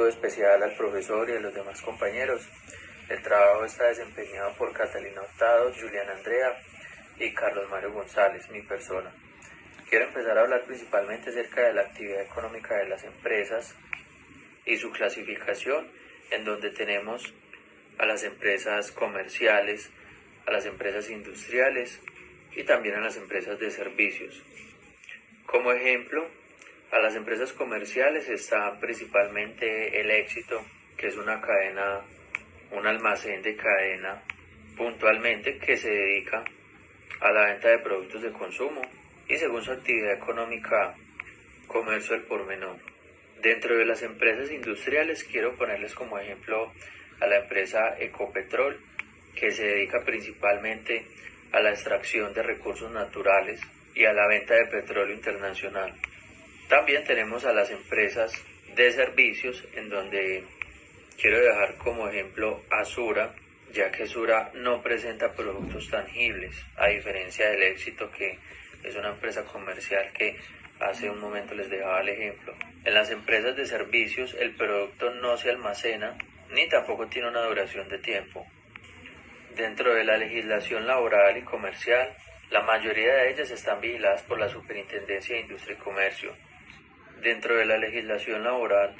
saludo especial al profesor y a los demás compañeros. El trabajo está desempeñado por Catalina Hurtado, Juliana Andrea y Carlos Mario González, mi persona. Quiero empezar a hablar principalmente acerca de la actividad económica de las empresas y su clasificación, en donde tenemos a las empresas comerciales, a las empresas industriales y también a las empresas de servicios. Como ejemplo, a las empresas comerciales está principalmente el Éxito, que es un almacén de cadena puntualmente que se dedica a la venta de productos de consumo y según su actividad económica, comercio al por menor. Dentro de las empresas industriales quiero ponerles como ejemplo a la empresa Ecopetrol, que se dedica principalmente a la extracción de recursos naturales y a la venta de petróleo internacional. También tenemos a las empresas de servicios, en donde quiero dejar como ejemplo a Sura, ya que Sura no presenta productos tangibles, a diferencia del Éxito, que es una empresa comercial que hace un momento les dejaba el ejemplo. En las empresas de servicios el producto no se almacena ni tampoco tiene una duración de tiempo. Dentro de la legislación laboral y comercial, la mayoría de ellas están vigiladas por la Superintendencia de Industria y Comercio. Dentro de la legislación laboral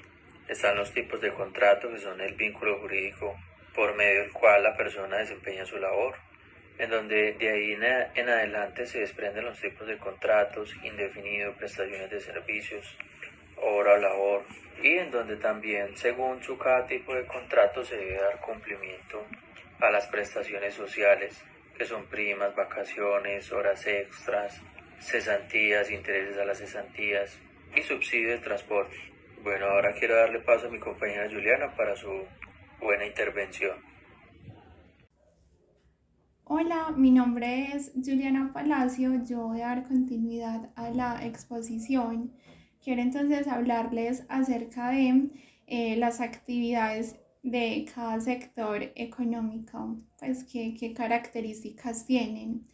están los tipos de contrato, que son el vínculo jurídico por medio del cual la persona desempeña su labor, en donde de ahí en adelante se desprenden los tipos de contratos, indefinido, prestaciones de servicios, hora o labor, y en donde también según cada tipo de contrato se debe dar cumplimiento a las prestaciones sociales, que son primas, vacaciones, horas extras, cesantías, intereses a las cesantías y subsidio de transporte. Bueno, ahora quiero darle paso a mi compañera Juliana para su buena intervención. Hola, mi nombre es Juliana Palacio. Yo voy a dar continuidad a la exposición. Quiero entonces hablarles acerca de las actividades de cada sector económico, pues qué características tienen.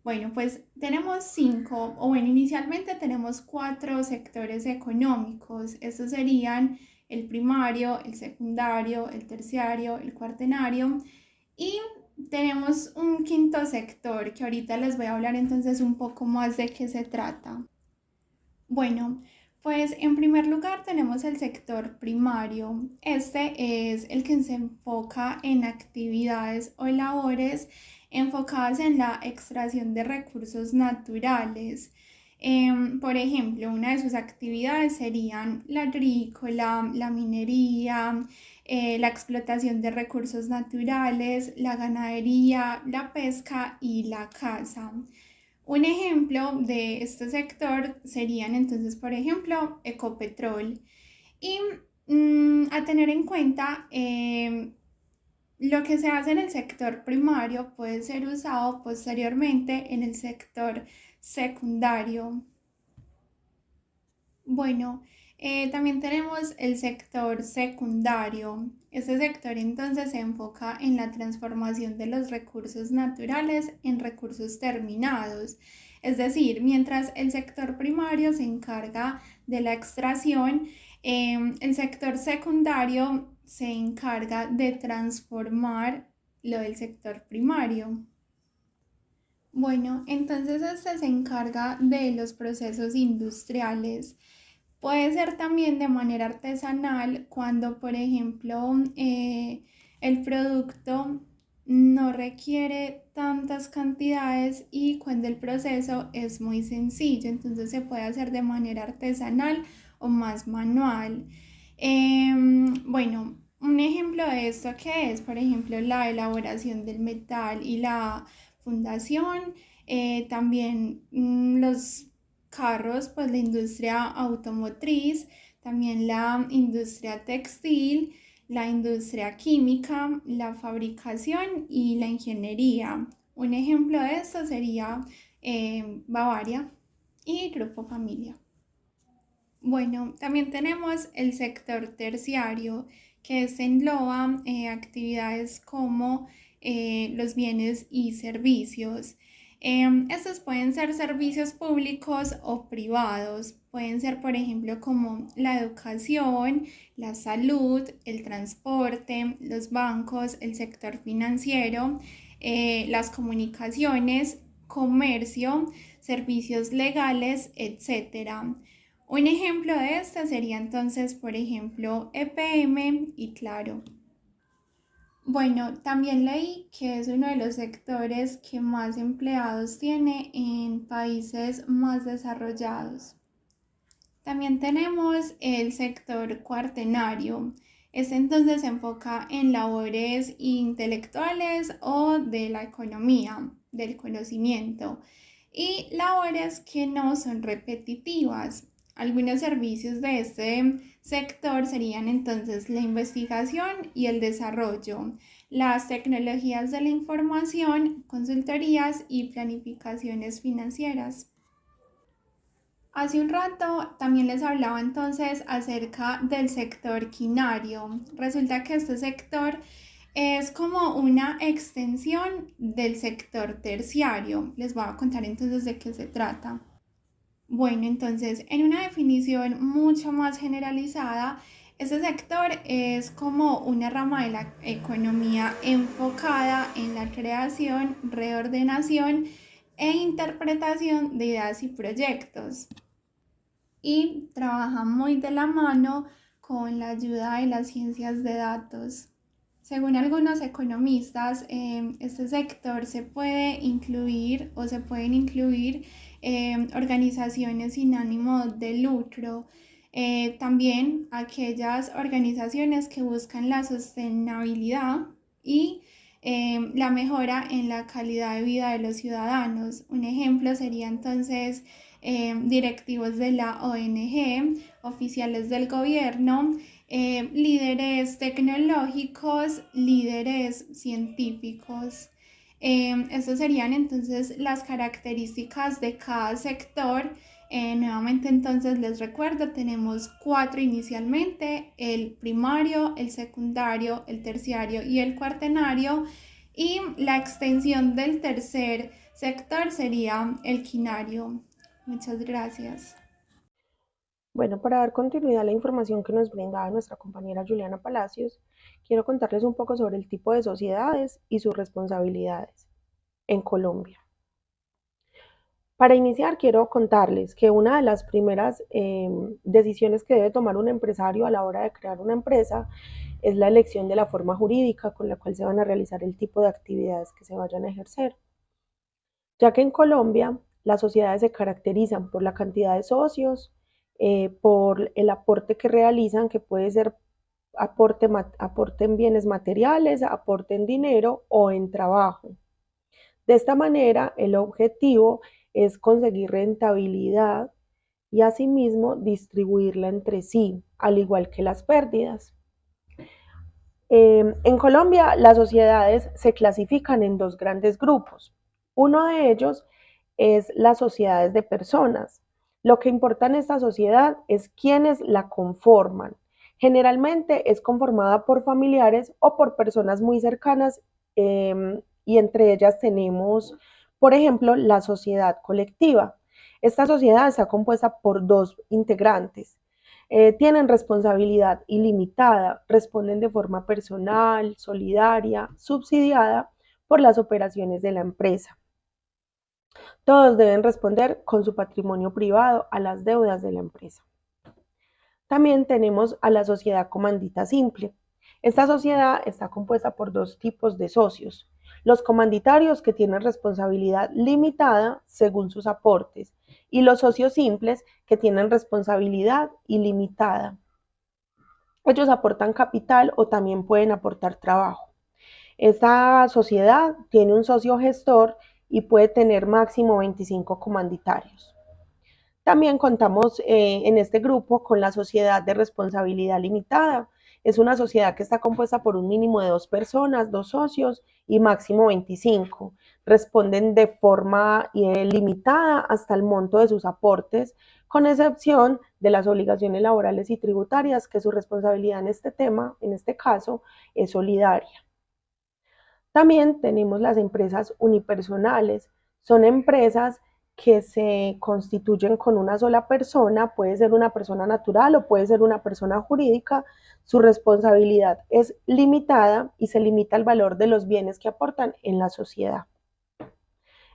Bueno, pues tenemos cinco, o bueno, inicialmente tenemos cuatro sectores económicos. Estos serían el primario, el secundario, el terciario, el cuaternario y tenemos un quinto sector que ahorita les voy a hablar entonces un poco más de qué se trata. Bueno, pues en primer lugar tenemos el sector primario. Este es el que se enfoca en actividades o labores enfocadas en la extracción de recursos naturales. Por ejemplo, una de sus actividades serían la agrícola, la minería, la explotación de recursos naturales, la ganadería, la pesca y la caza. Un ejemplo de este sector serían entonces, por ejemplo, Ecopetrol. Y a tener en cuenta, lo que se hace en el sector primario puede ser usado posteriormente en el sector secundario. Bueno, también tenemos el sector secundario. Este sector entonces se enfoca en la transformación de los recursos naturales en recursos terminados. Es decir, mientras el sector primario se encarga de la extracción, el sector secundario se encarga de transformar lo del sector primario. Bueno, entonces este se encarga de los procesos industriales. Puede ser también de manera artesanal cuando, por ejemplo, el producto no requiere tantas cantidades y cuando el proceso es muy sencillo, entonces se puede hacer de manera artesanal o más manual. Bueno, un ejemplo de esto que es, por ejemplo, la elaboración del metal y la fundación, también los carros, pues la industria automotriz, también la industria textil, la industria química, la fabricación y la ingeniería. Un ejemplo de esto sería Bavaria y Grupo Familia. Bueno, también tenemos el sector terciario, que se engloba actividades como los bienes y servicios. Estos pueden ser servicios públicos o privados. Pueden ser, por ejemplo, como la educación, la salud, el transporte, los bancos, el sector financiero, las comunicaciones, comercio, servicios legales, etcétera. Un ejemplo de esta sería entonces, por ejemplo, EPM y Claro. Bueno, también leí que es uno de los sectores que más empleados tiene en países más desarrollados. También tenemos el sector cuartenario. Este entonces se enfoca en labores intelectuales o de la economía, del conocimiento, y labores que no son repetitivas. Algunos servicios de este sector serían entonces la investigación y el desarrollo, las tecnologías de la información, consultorías y planificaciones financieras. Hace un rato también les hablaba entonces acerca del sector quinario. Resulta que este sector es como una extensión del sector terciario. Les voy a contar entonces de qué se trata. Bueno, entonces, en una definición mucho más generalizada, este sector es como una rama de la economía enfocada en la creación, reordenación e interpretación de ideas y proyectos, y trabaja muy de la mano con la ayuda de las ciencias de datos. Según algunos economistas, este sector se puede incluir o se pueden incluir organizaciones sin ánimo de lucro, también aquellas organizaciones que buscan la sostenibilidad y la mejora en la calidad de vida de los ciudadanos. Un ejemplo sería entonces directivos de la ONG, oficiales del gobierno, líderes tecnológicos, líderes científicos. Estas serían entonces las características de cada sector. Nuevamente entonces les recuerdo, tenemos 4 inicialmente: el primario, el secundario, el terciario y el cuaternario, y la extensión del tercer sector sería el quinario. Muchas gracias. Bueno, para dar continuidad a la información que nos brindaba nuestra compañera Juliana Palacios, quiero contarles un poco sobre el tipo de sociedades y sus responsabilidades en Colombia. Para iniciar, quiero contarles que una de las primeras decisiones que debe tomar un empresario a la hora de crear una empresa es la elección de la forma jurídica con la cual se van a realizar el tipo de actividades que se vayan a ejercer, ya que en Colombia las sociedades se caracterizan por la cantidad de socios, por el aporte que realizan, que puede ser aporte en bienes materiales, aporte en dinero o en trabajo. De esta manera, el objetivo es conseguir rentabilidad y asimismo distribuirla entre sí, al igual que las pérdidas. En Colombia, las sociedades se clasifican en dos grandes grupos. Uno de ellos es las sociedades de personas. Lo que importa en esta sociedad es quiénes la conforman. Generalmente es conformada por familiares o por personas muy cercanas, y entre ellas tenemos, por ejemplo, la sociedad colectiva. Esta sociedad está compuesta por dos integrantes. Tienen responsabilidad ilimitada, responden de forma personal, solidaria, subsidiada por las operaciones de la empresa. Todos deben responder con su patrimonio privado a las deudas de la empresa. También tenemos a la sociedad comandita simple. Esta sociedad está compuesta por dos tipos de socios: los comanditarios, que tienen responsabilidad limitada según sus aportes, y los socios simples, que tienen responsabilidad ilimitada. Ellos aportan capital o también pueden aportar trabajo. Esta sociedad tiene un socio gestor y puede tener máximo 25 comanditarios. También contamos en este grupo con la sociedad de responsabilidad limitada. Es una sociedad que está compuesta por un mínimo de 2 personas, 2 socios y máximo 25. Responden de forma limitada hasta el monto de sus aportes, con excepción de las obligaciones laborales y tributarias, que su responsabilidad en este tema, en este caso, es solidaria. También tenemos las empresas unipersonales. Son empresas que se constituyen con una sola persona, puede ser una persona natural o puede ser una persona jurídica, su responsabilidad es limitada y se limita al valor de los bienes que aportan en la sociedad.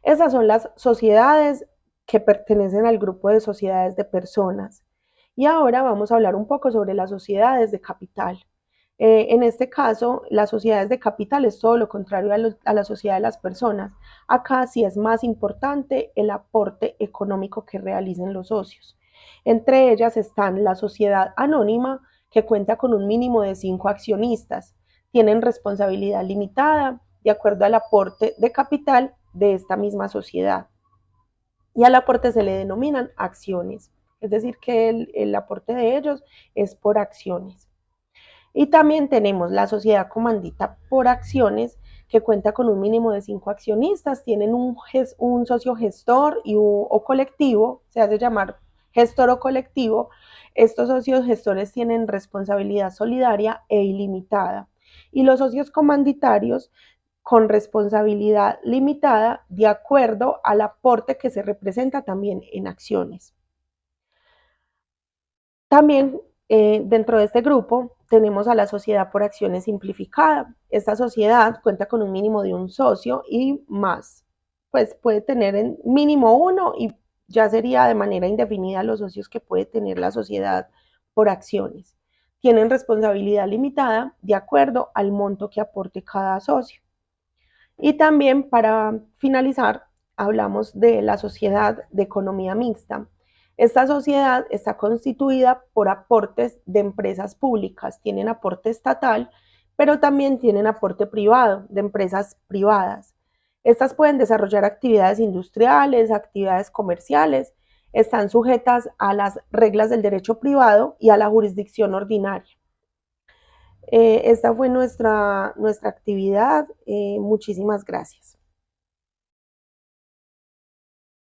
Esas son las sociedades que pertenecen al grupo de sociedades de personas. Y ahora vamos a hablar un poco sobre las sociedades de capital. En este caso, las sociedades de capital es todo lo contrario a la sociedad de las personas. Acá sí es más importante el aporte económico que realicen los socios. Entre ellas están la sociedad anónima, que cuenta con un mínimo de 5 accionistas. Tienen responsabilidad limitada de acuerdo al aporte de capital de esta misma sociedad. Y al aporte se le denominan acciones, es decir, que el aporte de ellos es por acciones. Y también tenemos la sociedad comandita por acciones, que cuenta con un mínimo de 5 accionistas, tienen un socio gestor o colectivo, se hace llamar gestor o colectivo. Estos socios gestores tienen responsabilidad solidaria e ilimitada. Y los socios comanditarios con responsabilidad limitada de acuerdo al aporte que se representa también en acciones. También dentro de este grupo tenemos a la sociedad por acciones simplificada. Esta sociedad cuenta con un mínimo de un socio y más. Pues puede tener en mínimo uno y ya sería de manera indefinida los socios que puede tener la sociedad por acciones. Tienen responsabilidad limitada de acuerdo al monto que aporte cada socio. Y también para finalizar, hablamos de la sociedad de economía mixta. Esta sociedad está constituida por aportes de empresas públicas, tienen aporte estatal, pero también tienen aporte privado, de empresas privadas. Estas pueden desarrollar actividades industriales, actividades comerciales, están sujetas a las reglas del derecho privado y a la jurisdicción ordinaria. Esta fue nuestra actividad. Muchísimas gracias.